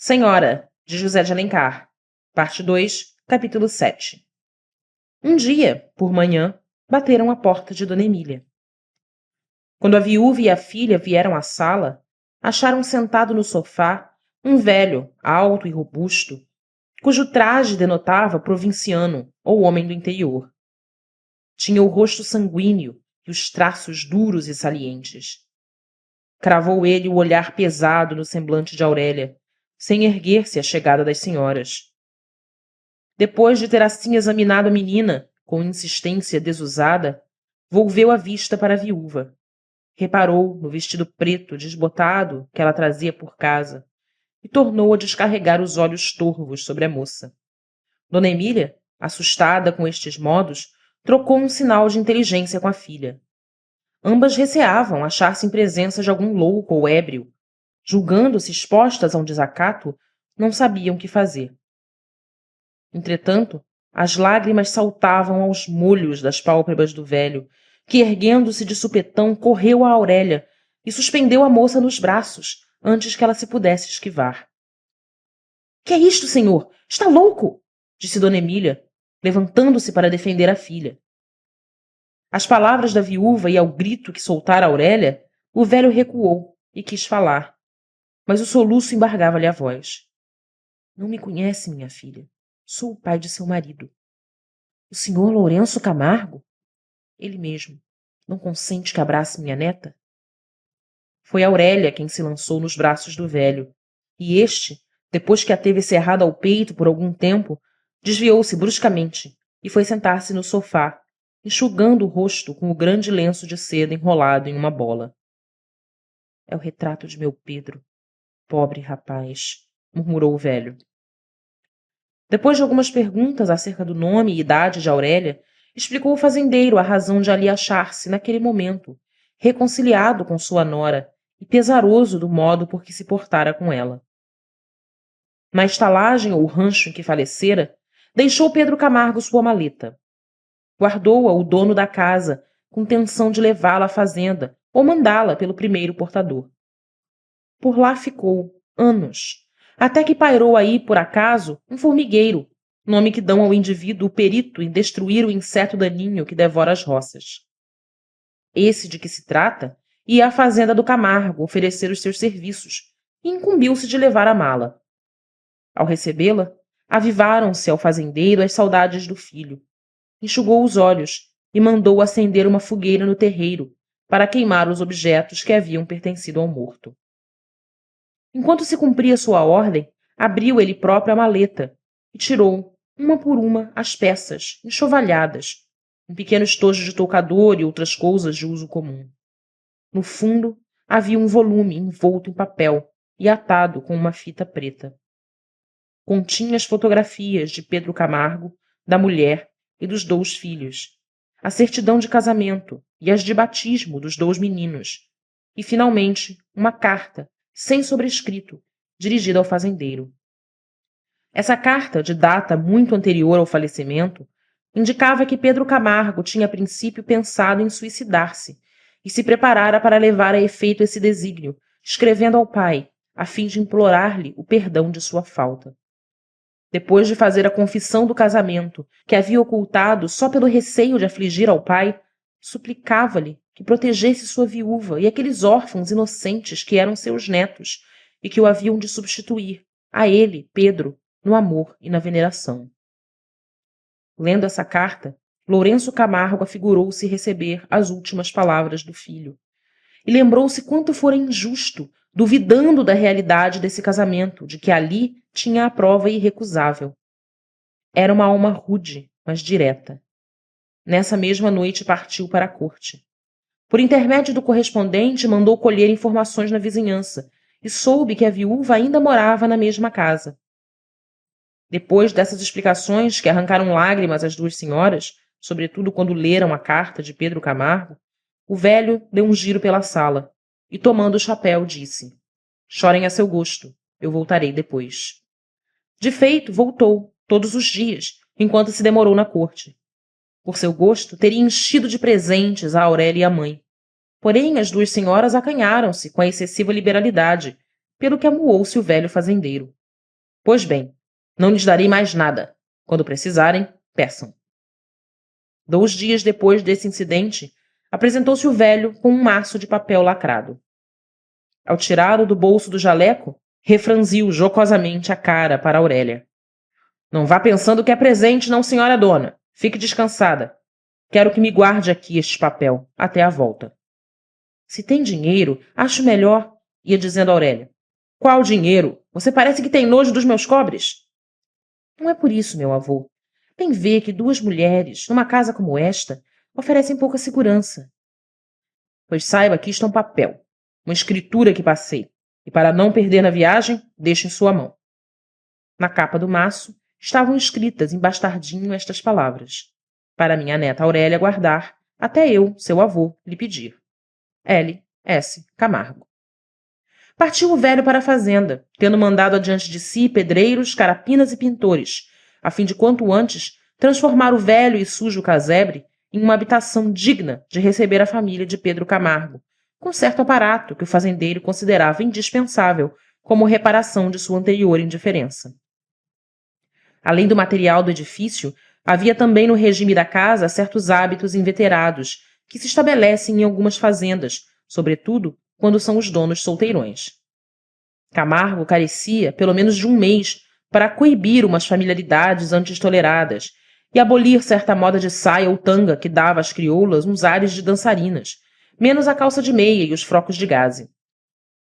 Senhora, de José de Alencar. Parte 2, capítulo 7. Um dia, por manhã, bateram à porta de Dona Emília. Quando a viúva e a filha vieram à sala, acharam sentado no sofá um velho, alto e robusto, cujo traje denotava provinciano ou homem do interior. Tinha o rosto sanguíneo e os traços duros e salientes. Cravou ele o olhar pesado no semblante de Aurélia, sem erguer-se à chegada das senhoras. Depois de ter assim examinado a menina, com insistência desusada, volveu a vista para a viúva. Reparou no vestido preto desbotado que ela trazia por casa e tornou a descarregar os olhos torvos sobre a moça. Dona Emília, assustada com estes modos, trocou um sinal de inteligência com a filha. Ambas receavam achar-se em presença de algum louco ou ébrio. Julgando-se expostas a um desacato, não sabiam que fazer. Entretanto, as lágrimas saltavam aos molhos das pálpebras do velho, que, erguendo-se de supetão, correu a Aurélia e suspendeu a moça nos braços, antes que ela se pudesse esquivar. — Que é isto, senhor? Está louco! Disse Dona Emília, levantando-se para defender a filha. Às palavras da viúva e ao grito que soltara Aurélia, o velho recuou e quis falar, mas o soluço embargava-lhe a voz. — Não me conhece, minha filha. Sou o pai de seu marido. — O senhor Lourenço Camargo? Ele mesmo. Não consente que abrace minha neta? Foi Aurélia quem se lançou nos braços do velho, e este, depois que a teve cerrada ao peito por algum tempo, desviou-se bruscamente e foi sentar-se no sofá, enxugando o rosto com o grande lenço de seda enrolado em uma bola. — É o retrato de meu Pedro. Pobre rapaz, murmurou o velho. Depois de algumas perguntas acerca do nome e idade de Aurélia, explicou o fazendeiro a razão de ali achar-se, naquele momento, reconciliado com sua nora e pesaroso do modo por que se portara com ela. Na estalagem ou rancho em que falecera, deixou Pedro Camargo sua maleta. Guardou-a o dono da casa, com tenção de levá-la à fazenda ou mandá-la pelo primeiro portador. Por lá ficou, anos, até que pairou aí, por acaso, um formigueiro, nome que dão ao indivíduo perito em destruir o inseto daninho que devora as roças. Esse de que se trata ia à fazenda do Camargo oferecer os seus serviços e incumbiu-se de levar a mala. Ao recebê-la, avivaram-se ao fazendeiro as saudades do filho. Enxugou os olhos e mandou acender uma fogueira no terreiro para queimar os objetos que haviam pertencido ao morto. Enquanto se cumpria sua ordem, abriu ele próprio a maleta e tirou, uma por uma, as peças, enxovalhadas, um pequeno estojo de toucador e outras coisas de uso comum. No fundo, havia um volume envolto em papel e atado com uma fita preta. Continha as fotografias de Pedro Camargo, da mulher e dos 2 filhos, a certidão de casamento e as de batismo dos 2 meninos, e, finalmente, uma carta, sem sobrescrito, dirigida ao fazendeiro. Essa carta, de data muito anterior ao falecimento, indicava que Pedro Camargo tinha a princípio pensado em suicidar-se e se preparara para levar a efeito esse desígnio, escrevendo ao pai, a fim de implorar-lhe o perdão de sua falta. Depois de fazer a confissão do casamento, que havia ocultado só pelo receio de afligir ao pai, suplicava-lhe que protegesse sua viúva e aqueles órfãos inocentes que eram seus netos e que o haviam de substituir, a ele, Pedro, no amor e na veneração. Lendo essa carta, Lourenço Camargo afigurou-se receber as últimas palavras do filho e lembrou-se quanto fora injusto, duvidando da realidade desse casamento, de que ali tinha a prova irrecusável. Era uma alma rude, mas direta. Nessa mesma noite partiu para a corte. Por intermédio do correspondente, mandou colher informações na vizinhança e soube que a viúva ainda morava na mesma casa. Depois dessas explicações que arrancaram lágrimas às 2 senhoras, sobretudo quando leram a carta de Pedro Camargo, o velho deu um giro pela sala e, tomando o chapéu, disse: Chorem a seu gosto, eu voltarei depois. De feito, voltou, todos os dias, enquanto se demorou na corte. Por seu gosto, teria enchido de presentes a Aurélia e a mãe. Porém, as 2 senhoras acanharam-se com a excessiva liberalidade, pelo que amuou-se o velho fazendeiro. Pois bem, não lhes darei mais nada. Quando precisarem, peçam. 2 dias depois desse incidente, apresentou-se o velho com um maço de papel lacrado. Ao tirá-lo do bolso do jaleco, refranziu jocosamente a cara para Aurélia. Não vá pensando que é presente, não, senhora dona. Fique descansada. Quero que me guarde aqui este papel, até a volta. Se tem dinheiro, acho melhor, ia dizendo Aurélia. Qual dinheiro? Você parece que tem nojo dos meus cobres. Não é por isso, meu avô. Bem vê que 2 mulheres, numa casa como esta, oferecem pouca segurança. Pois saiba que isto é um papel, uma escritura que passei, e para não perder na viagem, deixe em sua mão. Na capa do maço estavam escritas em bastardinho estas palavras: para minha neta Aurélia guardar, até eu, seu avô, lhe pedir. L. S. Camargo. Partiu o velho para a fazenda, tendo mandado adiante de si pedreiros, carapinas e pintores, a fim de quanto antes transformar o velho e sujo casebre em uma habitação digna de receber a família de Pedro Camargo, com certo aparato que o fazendeiro considerava indispensável como reparação de sua anterior indiferença. Além do material do edifício, havia também no regime da casa certos hábitos inveterados que se estabelecem em algumas fazendas, sobretudo quando são os donos solteirões. Camargo carecia pelo menos de 1 mês para coibir umas familiaridades antes toleradas e abolir certa moda de saia ou tanga que dava às crioulas uns ares de dançarinas, menos a calça de meia e os frocos de gaze.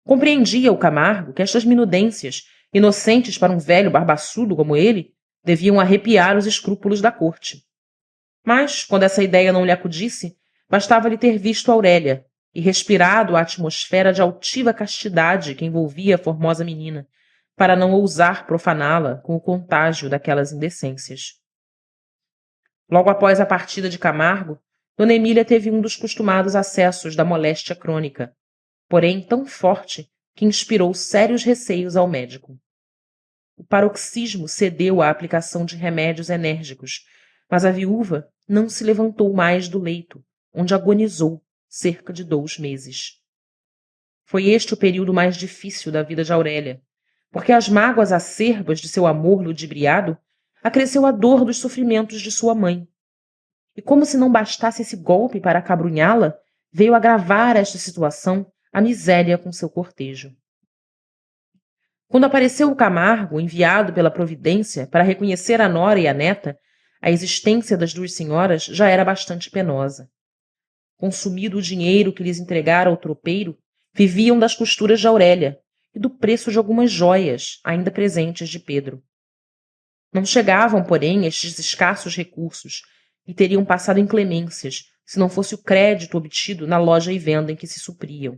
Compreendia o Camargo que estas minudências, inocentes para um velho barbaçudo como ele, deviam arrepiar os escrúpulos da corte. Mas, quando essa ideia não lhe acudisse, bastava-lhe ter visto Aurélia e respirado a atmosfera de altiva castidade que envolvia a formosa menina, para não ousar profaná-la com o contágio daquelas indecências. Logo após a partida de Camargo, Dona Emília teve um dos costumados acessos da moléstia crônica, porém tão forte que inspirou sérios receios ao médico. O paroxismo cedeu à aplicação de remédios enérgicos, mas a viúva não se levantou mais do leito, onde agonizou cerca de 2 meses. Foi este o período mais difícil da vida de Aurélia, porque às mágoas acerbas de seu amor ludibriado acresceu a dor dos sofrimentos de sua mãe. E como se não bastasse esse golpe para acabrunhá-la, veio agravar esta situação a miséria com seu cortejo. Quando apareceu o Camargo, enviado pela providência para reconhecer a nora e a neta, a existência das 2 senhoras já era bastante penosa. Consumido o dinheiro que lhes entregara o tropeiro, viviam das costuras de Aurélia e do preço de algumas jóias ainda presentes de Pedro. Não chegavam, porém, estes escassos recursos e teriam passado inclemências se não fosse o crédito obtido na loja e venda em que se supriam.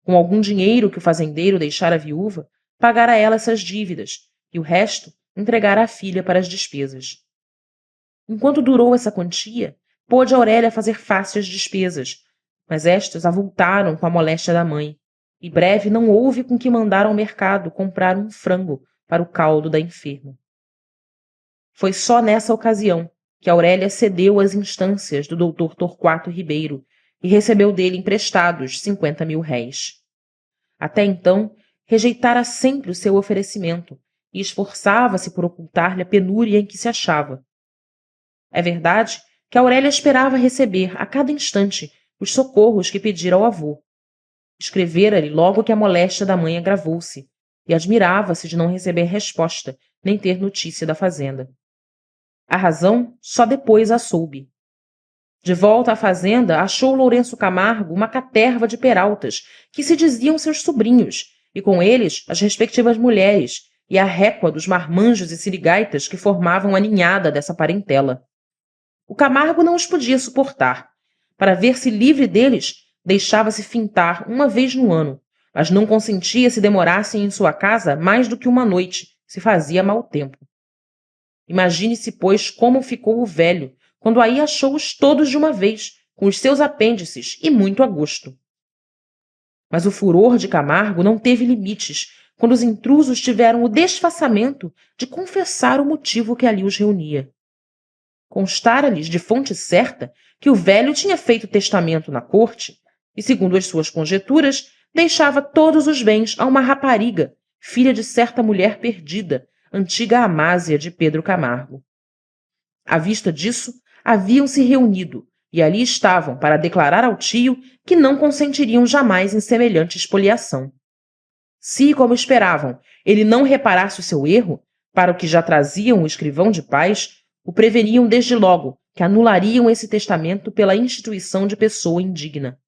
Com algum dinheiro que o fazendeiro deixara à viúva, pagara ela essas dívidas e o resto entregara à filha para as despesas. Enquanto durou essa quantia, pôde Aurélia fazer face às despesas, mas estas avultaram com a moléstia da mãe, e breve não houve com que mandar ao mercado comprar um frango para o caldo da enferma. Foi só nessa ocasião que Aurélia cedeu às instâncias do doutor Torquato Ribeiro e recebeu dele emprestados 50.000 réis. Até então, rejeitara sempre o seu oferecimento e esforçava-se por ocultar-lhe a penúria em que se achava. É verdade que Aurélia esperava receber a cada instante os socorros que pedira ao avô. Escrevera-lhe logo que a moléstia da mãe agravou-se e admirava-se de não receber resposta nem ter notícia da fazenda. A razão só depois a soube. De volta à fazenda, achou Lourenço Camargo uma caterva de peraltas que se diziam seus sobrinhos, e com eles as respectivas mulheres e a récua dos marmanjos e sirigaitas que formavam a ninhada dessa parentela. O Camargo não os podia suportar. Para ver-se livre deles, deixava-se fintar 1 vez no ano, mas não consentia se demorassem em sua casa mais do que 1 noite, se fazia mau tempo. Imagine-se, pois, como ficou o velho, quando aí achou-os todos de uma vez, com os seus apêndices e muito a gosto. Mas o furor de Camargo não teve limites quando os intrusos tiveram o desfaçamento de confessar o motivo que ali os reunia. Constara-lhes de fonte certa que o velho tinha feito testamento na corte e, segundo as suas conjecturas, deixava todos os bens a uma rapariga, filha de certa mulher perdida, antiga Amásia de Pedro Camargo. À vista disso, haviam-se reunido, e ali estavam para declarar ao tio que não consentiriam jamais em semelhante expoliação. Se, como esperavam, ele não reparasse o seu erro, para o que já traziam o escrivão de paz, o preveniam desde logo que anulariam esse testamento pela instituição de pessoa indigna.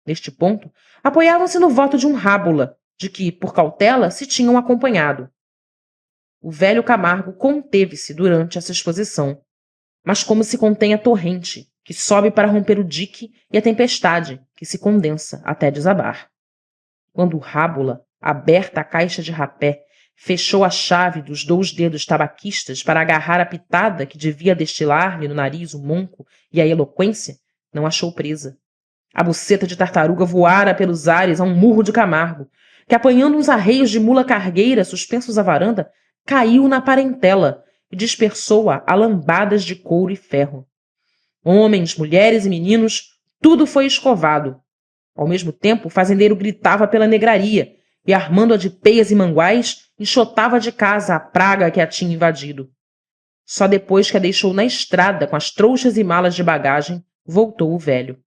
Neste ponto, apoiavam-se no voto de um rábula, de que, por cautela, se tinham acompanhado. O velho Camargo conteve-se durante essa exposição, mas como se contém a torrente, que sobe para romper o dique, e a tempestade, que se condensa até desabar. Quando o rábula, aberta a caixa de rapé, fechou a chave dos 2 dedos tabaquistas para agarrar a pitada que devia destilar-lhe no nariz o monco e a eloquência, não achou presa. A buceta de tartaruga voara pelos ares a um murro de Camargo, que, apanhando uns arreios de mula cargueira suspensos à varanda, caiu na parentela e dispersou-a a lambadas de couro e ferro. Homens, mulheres e meninos, tudo foi escovado. Ao mesmo tempo, o fazendeiro gritava pela negraria e, armando-a de peias e manguais, enxotava de casa a praga que a tinha invadido. Só depois que a deixou na estrada com as trouxas e malas de bagagem, voltou o velho.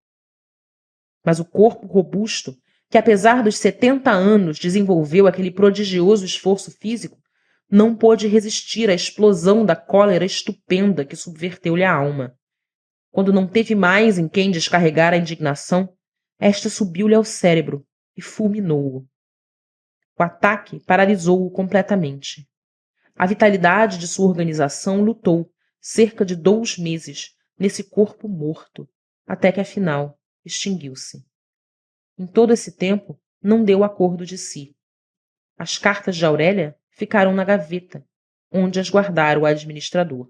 Mas o corpo robusto, que apesar dos 70 anos desenvolveu aquele prodigioso esforço físico, não pôde resistir à explosão da cólera estupenda que subverteu-lhe a alma. Quando não teve mais em quem descarregar a indignação, esta subiu-lhe ao cérebro e fulminou-o. O ataque paralisou-o completamente. A vitalidade de sua organização lutou, cerca de 2 meses, nesse corpo morto, até que, afinal, extinguiu-se. Em todo esse tempo, não deu acordo de si. As cartas de Aurélia ficaram na gaveta, onde as guardara o administrador.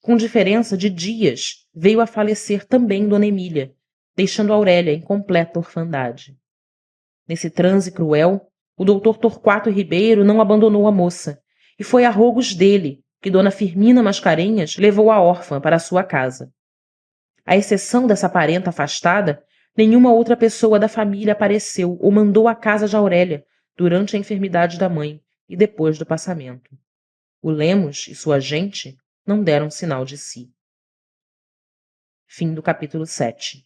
Com diferença de dias, veio a falecer também Dona Emília, deixando Aurélia em completa orfandade. Nesse transe cruel, o doutor Torquato Ribeiro não abandonou a moça, e foi a rogos dele que Dona Firmina Mascarenhas levou a órfã para a sua casa. À exceção dessa parenta afastada, nenhuma outra pessoa da família apareceu ou mandou à casa de Aurélia durante a enfermidade da mãe e depois do passamento. O Lemos e sua gente não deram sinal de si. Fim do capítulo 7.